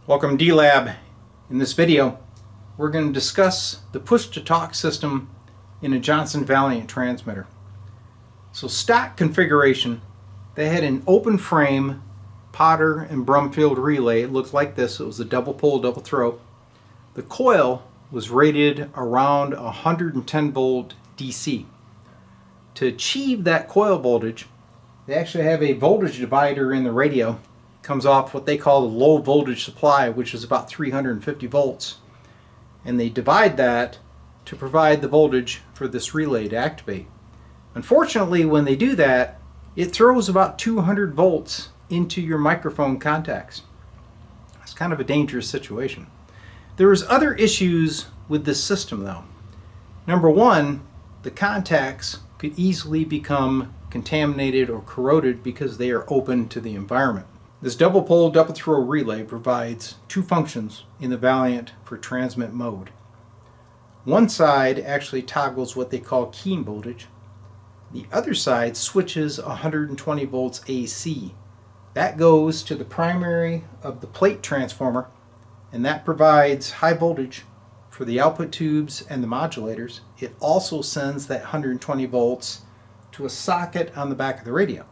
Welcome D-Lab. In this video, we're going to discuss the push-to-talk system in a Johnson Valiant transmitter. So stock configuration, they had an open frame Potter and Brumfield relay. It looked like this. It was a double pole, double throw. The coil was rated around 110 volt DC. To achieve that coil voltage, they actually have a voltage divider in the radio. Comes off what they call the low voltage supply, which is about 350 volts, and they divide that to provide the voltage for this relay to activate. Unfortunately, when they do that, it throws about 200 volts into your microphone contacts. It's kind of a dangerous situation. There's other issues with this system though. Number one, the contacts could easily become contaminated or corroded because they are open to the environment. This double pole, double throw relay provides two functions in the Valiant for transmit mode. One side actually toggles what they call keying voltage. The other side switches 120 volts AC. That goes to the primary of the plate transformer, and that provides high voltage for the output tubes and the modulators. It also sends that 120 volts to a socket on the back of the radio.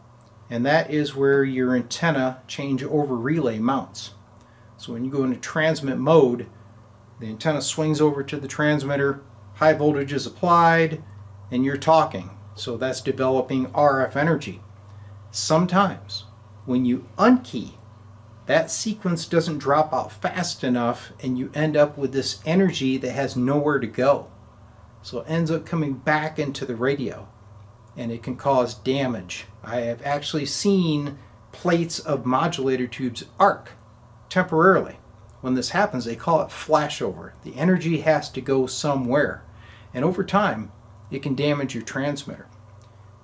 And that is where your antenna changeover relay mounts. So when you go into transmit mode, the antenna swings over to the transmitter, high voltage is applied, and you're talking. So that's developing RF energy. Sometimes when you unkey, that sequence doesn't drop out fast enough and you end up with this energy that has nowhere to go. So it ends up coming back into the radio, and it can cause damage. I have actually seen plates of modulator tubes arc temporarily. When this happens, they call it flashover. The energy has to go somewhere, and over time it can damage your transmitter.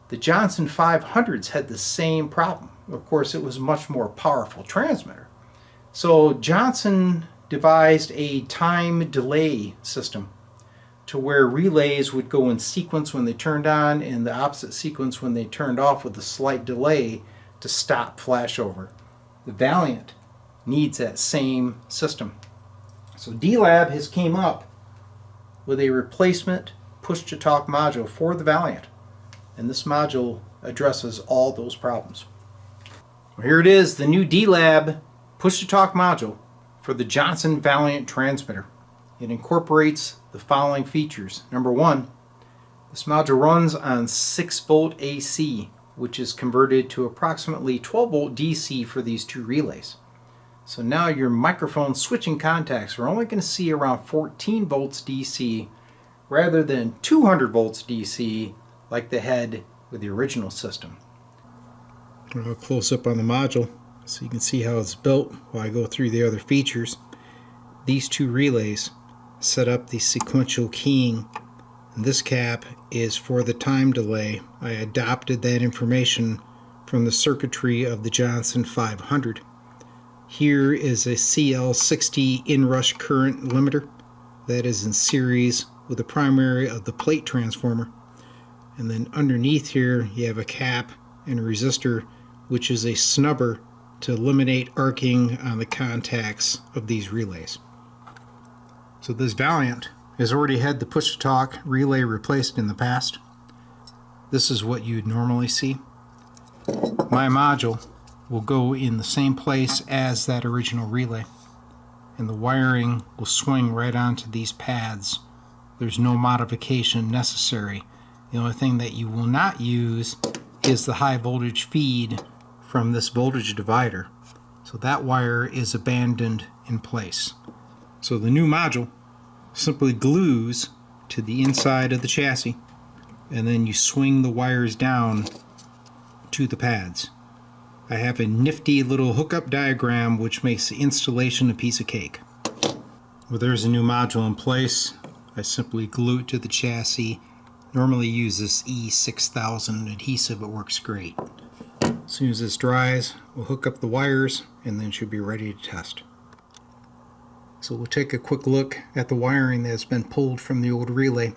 The Johnson 500s had the same problem. Of course, it was a much more powerful transmitter. So Johnson devised a time delay system to where relays would go in sequence when they turned on and the opposite sequence when they turned off, with a slight delay to stop flashover. The Valiant needs that same system. So D-Lab has came up with a replacement push-to-talk module for the Valiant, and this module addresses all those problems. Well, here it is, the new D-Lab push-to-talk module for the Johnson Valiant transmitter. It incorporates the following features. Number one, this module runs on 6 volt AC, which is converted to approximately 12 volt DC for these two relays. So now your microphone switching contacts are only going to see around 14 volts DC rather than 200 volts DC like they had with the original system. I'll close up on the module so you can see how it's built while I go through the other features. These two relays set up the sequential keying, and this cap is for the time delay. I adopted that information from the circuitry of the Johnson 500. Here is a CL60 inrush current limiter that is in series with the primary of the plate transformer, and then underneath here you have a cap and a resistor, which is a snubber to eliminate arcing on the contacts of these relays. So this Valiant has already had the push-to-talk relay replaced in the past. This is what you'd normally see. My module will go in the same place as that original relay, and the wiring will swing right onto these pads. There's no modification necessary. The only thing that you will not use is the high voltage feed from this voltage divider. So that wire is abandoned in place. So the new module simply glues to the inside of the chassis, and then you swing the wires down to the pads. I have a nifty little hookup diagram which makes the installation a piece of cake. Well, there's a new module in place. I simply glue it to the chassis. Normally use this E6000 adhesive, it works great. As soon as this dries, we'll hook up the wires and then should be ready to test. So we'll take a quick look at the wiring that's been pulled from the old relay.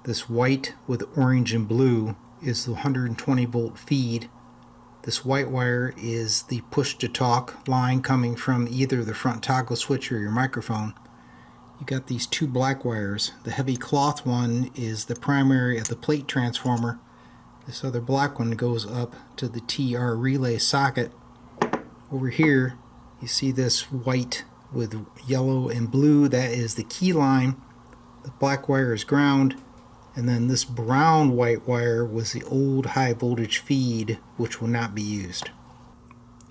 This white with orange and blue is the 120 volt feed. This white wire is the push-to-talk line coming from either the front toggle switch or your microphone. You got these two black wires. The heavy cloth one is the primary of the plate transformer. This other black one goes up to the TR relay socket. Over here you see this white with yellow and blue. That is the key line. The black wire is ground. And then this brown white wire was the old high voltage feed, which will not be used.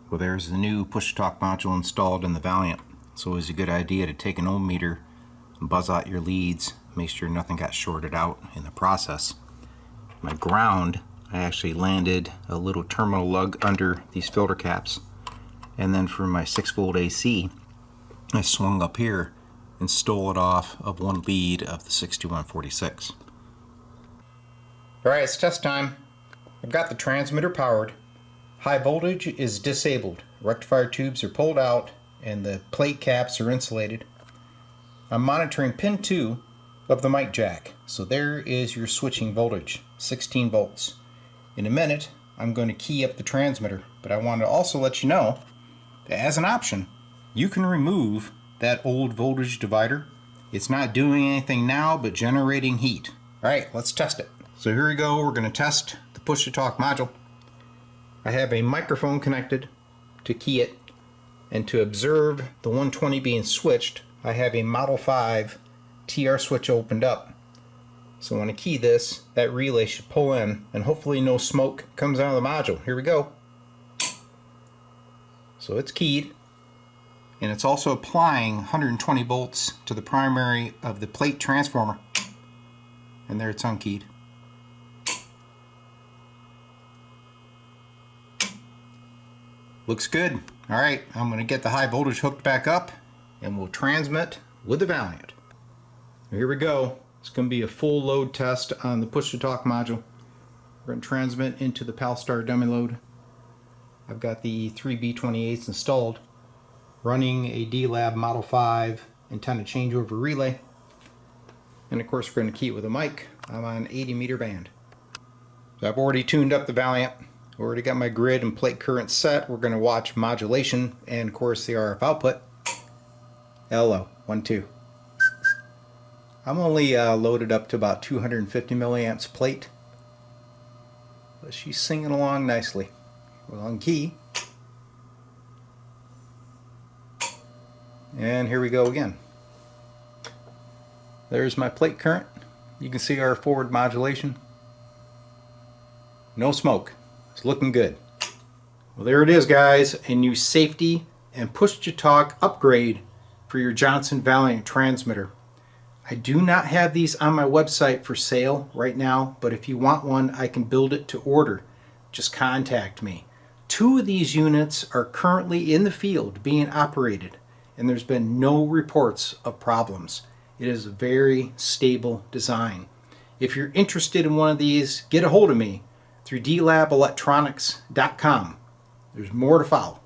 Well, there's the new push-to-talk module installed in the Valiant. It's always a good idea to take an ohm meter and buzz out your leads, make sure nothing got shorted out in the process. My ground, I actually landed a little terminal lug under these filter caps. And then for my 6-volt AC, I swung up here and stole it off of one lead of the 6146. Alright, it's test time. I've got the transmitter powered. High voltage is disabled. Rectifier tubes are pulled out and the plate caps are insulated. I'm monitoring pin 2 of the mic jack. So there is your switching voltage, 16 volts. In a minute, I'm going to key up the transmitter, but I want to also let you know that as an option, you can remove that old voltage divider. It's not doing anything now but generating heat. Alright, let's test it. So here we go, we're going to test the push-to-talk module. I have a microphone connected to key it, and to observe the 120 being switched, I have a Model 5 TR switch opened up. So when I key this, that relay should pull in, and hopefully no smoke comes out of the module. Here we go. So it's keyed, and it's also applying 120 volts to the primary of the plate transformer. And there it's unkeyed. Looks good. Alright, I'm going to get the high voltage hooked back up and we'll transmit with the Valiant. Here we go. It's going to be a full load test on the push-to-talk module. We're going to transmit into the Palstar dummy load. I've got the 3 B28s installed, running a D-Lab Model 5 antenna changeover relay. And of course we're going to key it with a mic. I'm on 80 meter band. So I've already tuned up the Valiant. Already got my grid and plate current set. We're going to watch modulation and of course the RF output. Hello, 1, 2. I'm only loaded up to about 250 milliamps plate, but she's singing along nicely. We're on key, and here we go again. There's my plate current. You can see our forward modulation. No smoke. It's looking good. Well, there it is, guys, a new safety and push-to-talk upgrade for your Johnson Valiant transmitter. I do not have these on my website for sale right now, but if you want one, I can build it to order. Just contact me. 2 of these units are currently in the field being operated, and there's been no reports of problems. It is a very stable design. If you're interested in one of these, get a hold of me through dlabelectronics.com. There's more to follow.